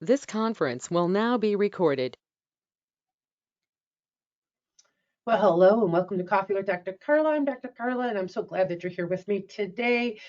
This conference will now be recorded. Well, hello and welcome to Coffee with Dr. Carla. I'm Dr. Carla, and I'm so glad that you're here with me today.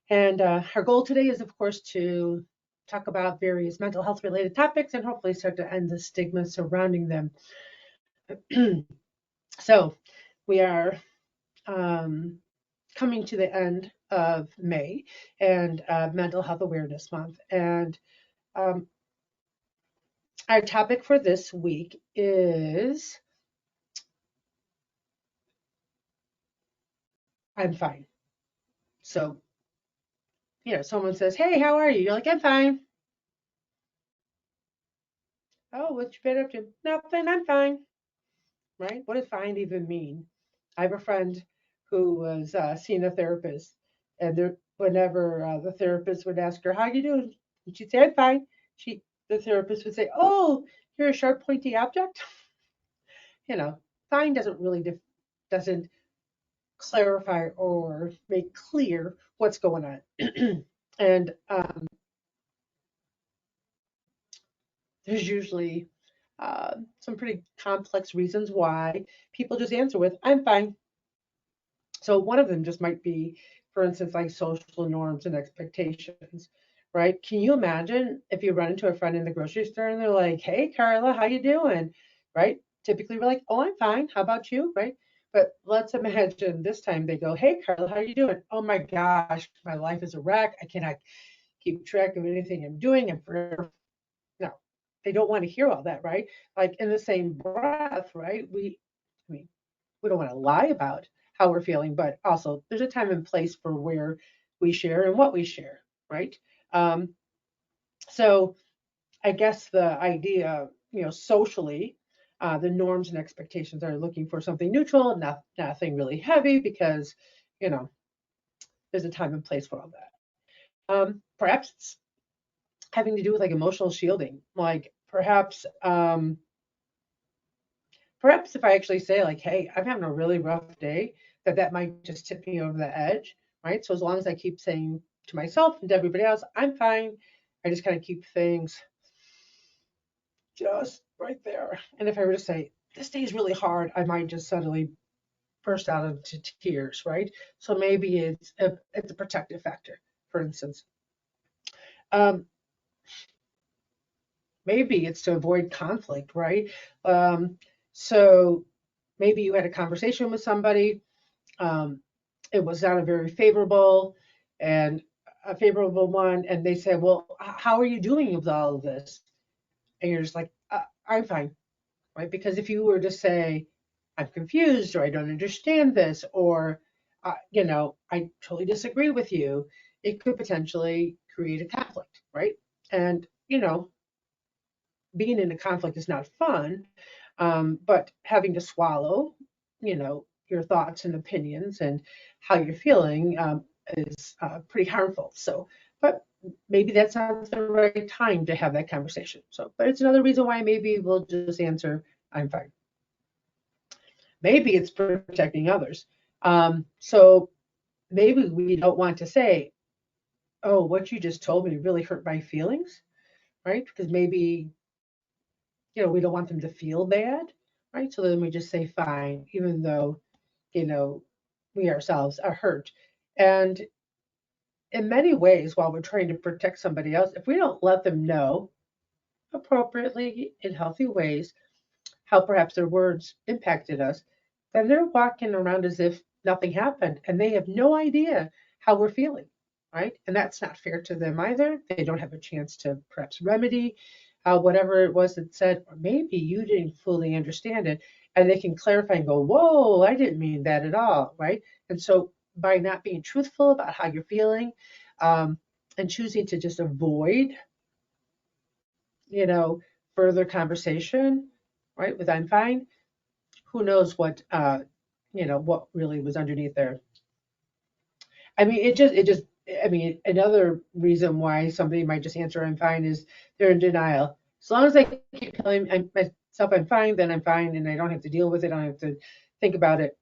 And our goal today is, of course, to talk about various mental health related topics and hopefully start to end the stigma surrounding them. So we are coming to the end of May and Mental Health Awareness Month. And our topic for this week is I'm fine. So, someone says, "Hey, how are you?" You're like, "I'm fine." "Oh, what you been up to?" "Nothing, I'm fine." Right? What does fine even mean? I have a friend who was seeing a therapist, and whenever the therapist would ask her, "How you doing?" and she'd say, "I'm fine." The therapist would say, "Oh, you're a sharp, pointy object." You know, fine doesn't really doesn't clarify or make clear what's going on. And there's usually some pretty complex reasons why people just answer with, "I'm fine." So one of them just might be, for instance, like social norms and expectations, right? Can you imagine if you run into a friend in the grocery store and they're like, "Hey, Carla, how you doing?" Right? Typically, we're like, "Oh, I'm fine. How about you?" Right? But let's imagine this time they go, "Hey, Carla, how you doing?" "Oh my gosh, my life is a wreck. I cannot keep track of anything I'm doing. I'm forever." No, they don't want to hear all that, right? Like in the same breath, right? I mean, we don't want to lie about how we're feeling, but also there's a time and place for where we share and what we share, right? Um, so I guess the idea, socially, the norms and expectations are looking for something neutral, nothing really heavy, because you know there's a time and place for all that. Perhaps it's having to do with like emotional shielding, like perhaps if I actually say like, "Hey, I'm having a really rough day," that might just tip me over the edge, right? So as long as I keep saying to myself and to everybody else, "I'm fine," I just kind of keep things just right there. And if I were to say, "This day is really hard," I might just suddenly burst out into tears, right? So maybe it's a protective factor, for instance. Um, Maybe it's to avoid conflict, right? Um, so maybe you had a conversation with somebody. Um, it was not and a favorable one, and they said, "Well, how are you doing with all of this?" And you're just like, "I'm fine," right? Because if you were to say, "I'm confused," or "I don't understand this," or "I totally disagree with you," it could potentially create a conflict, right? And being in a conflict is not fun, but having to swallow, your thoughts and opinions and how you're feeling is pretty harmful. So, but maybe that's not the right time to have that conversation. So, but it's another reason why maybe we'll just answer, "I'm fine." Maybe it's protecting others. So maybe we don't want to say, "Oh, what you just told me really hurt my feelings," right? Because maybe we don't want them to feel bad, right? So then we just say fine, even though, you know, we ourselves are hurt. And in many ways, while we're trying to protect somebody else, if we don't let them know appropriately in healthy ways how perhaps their words impacted us, then they're walking around as if nothing happened and they have no idea how we're feeling, right? And that's not fair to them either. They don't have a chance to perhaps remedy whatever it was that said, or maybe you didn't fully understand it. And they can clarify and go, "Whoa, I didn't mean that at all," right? And so by not being truthful about how you're feeling, um, and choosing to just avoid, you know, further conversation, right, with "I'm fine," who knows what really was underneath there. I mean, I mean, another reason why somebody might just answer "I'm fine" is they're in denial. As long as I keep telling myself I'm fine, then I'm fine, and I don't have to deal with it. I don't have to think about it.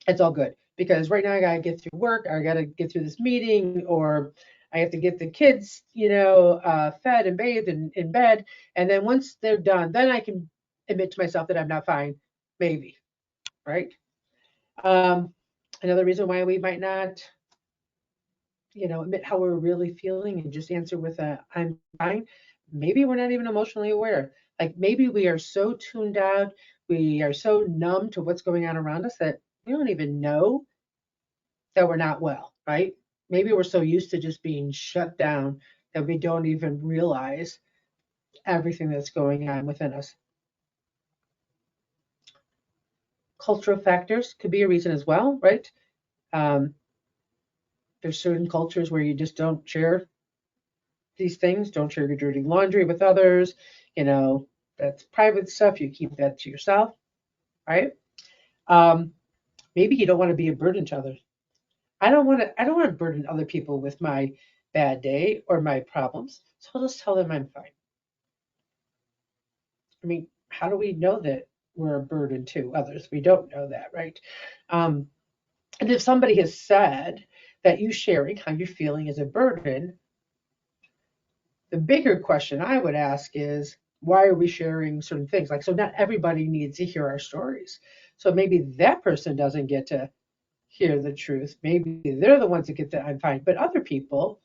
It's all good, because right now I gotta get through work, or I gotta get through this meeting, or I have to get the kids, fed and bathed and in bed. And then once they're done, then I can admit to myself that I'm not fine, maybe, right? Um, Another reason why we might not, admit how we're really feeling and just answer with a I'm fine. Maybe we're not even emotionally aware. Like maybe we are so tuned out, we are so numb to what's going on around us that we don't even know that we're not well, right? Maybe we're so used to just being shut down that we don't even realize everything that's going on within us. Cultural factors could be a reason as well, right? Um, there's certain cultures where you just don't share these things, don't share your dirty laundry with others. You know, that's private stuff. You keep that to yourself, right? Um, Maybe you don't want to be a burden to others. I don't want to burden other people with my bad day or my problems. So I'll just tell them I'm fine. I mean, how do we know that we're a burden to others? We don't know that, right? Um, and if somebody has said that you sharing how you're feeling is a burden, the bigger question I would ask is, why are we sharing certain things? Like, so not everybody needs to hear our stories. So maybe that person doesn't get to hear the truth. Maybe they're the ones that get that I'm fine. But other people,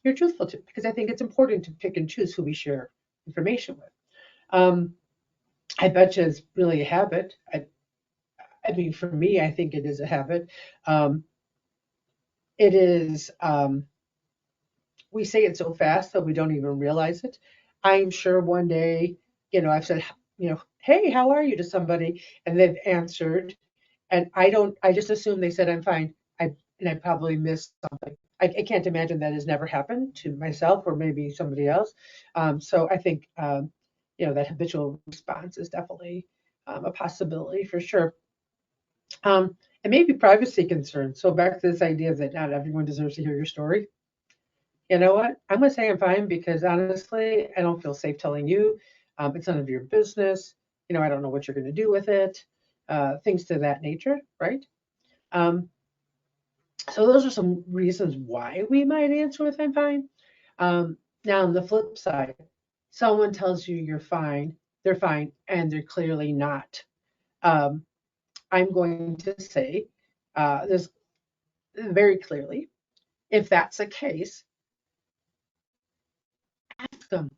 you're truthful to, because I think it's important to pick and choose who we share information with. Um, I bet you it's really a habit. I mean, for me, I think it is a habit. Um, it is, we say it so fast that we don't even realize it. I'm sure one day, I've said, hey, how are you to somebody, and they've answered, and I just assume they said I'm fine. And I probably missed something. I can't imagine that has never happened to myself or maybe somebody else. So I think, that habitual response is definitely a possibility for sure. And maybe privacy concerns. So back to this idea that not everyone deserves to hear your story. You know what? I'm going to say I'm fine because honestly, I don't feel safe telling you. It's none of your business. I don't know what you're going to do with it. Things to that nature, right? Um, so those are some reasons why we might answer with I'm fine. Now, on the flip side, someone tells you they're fine, and they're clearly not. Um, I'm going to say this very clearly. If that's the case, ask them,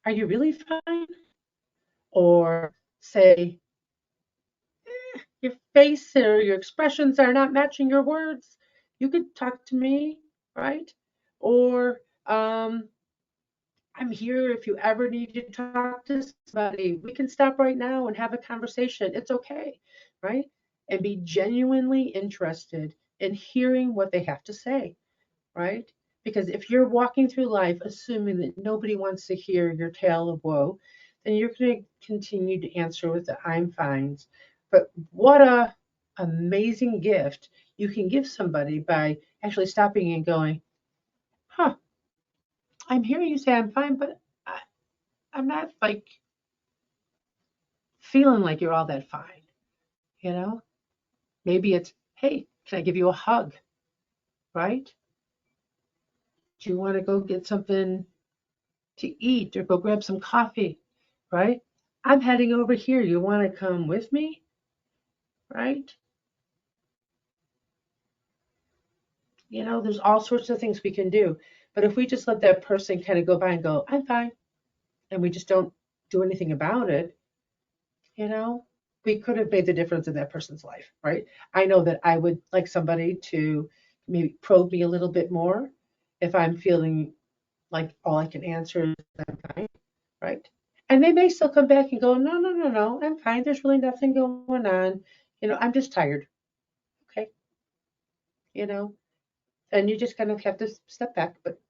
are you really fine? Or say, your face or your expressions are not matching your words. You could talk to me, right? Or I'm here if you ever need to talk to somebody. We can stop right now and have a conversation. It's okay, right? And be genuinely interested in hearing what they have to say, right? Because if you're walking through life assuming that nobody wants to hear your tale of woe, then you're going to continue to answer with the I'm fines. But what a amazing gift you can give somebody by actually stopping and going, huh, I'm hearing you say I'm fine, but I'm not like feeling like you're all that fine, you know? Maybe it's, hey, can I give you a hug, right? Do you want to go get something to eat or go grab some coffee, right? I'm heading over here. You want to come with me, right? There's all sorts of things we can do. But if we just let that person kind of go by and go, I'm fine, and we just don't do anything about it, you know, we could have made the difference in that person's life, right? I know that I would like somebody to maybe probe me a little bit more if I'm feeling like all I can answer is I'm fine, right? And they may still come back and go, no, no, no, no, I'm fine. There's really nothing going on. I'm just tired. Okay. You know, and you just kind of have to step back. But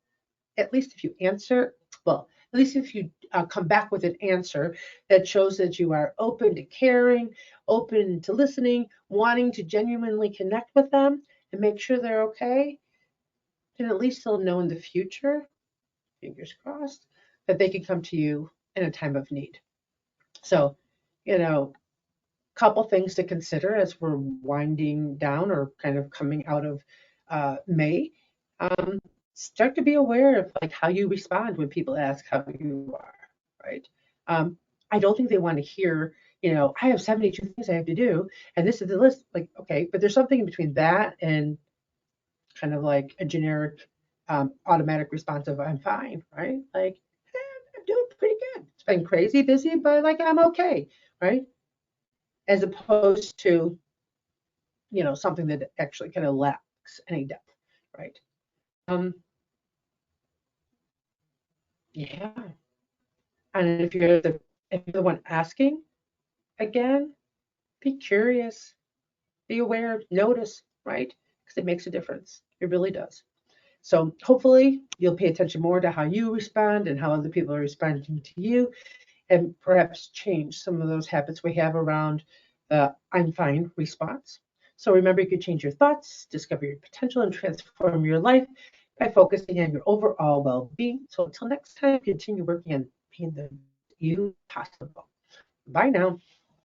at least if you answer, well, at least if you come back with an answer that shows that you are open to caring, open to listening, wanting to genuinely connect with them and make sure they're okay, then at least they'll know in the future, fingers crossed, that they can come to you in a time of need. So, you know, couple things to consider as we're winding down or kind of coming out of May. Um, start to be aware of like how you respond when people ask how you are, right? I don't think they want to hear, I have 72 things I have to do, and this is the list. Like, okay, but there's something in between that and kind of like a generic automatic response of I'm fine, right? Like, I'm doing pretty good. It's been crazy busy, but like I'm okay, right? As opposed to, something that actually kind of lacks any depth, right? Um, yeah. And if you're the one asking, again, be curious, be aware, notice, right? Because it makes a difference. It really does. So hopefully you'll pay attention more to how you respond and how other people are responding to you, and perhaps change some of those habits we have around the I'm fine response. So remember, you can change your thoughts, discover your potential, and transform your life by focusing on your overall well-being. So until next time, continue working on being the you possible. Bye now.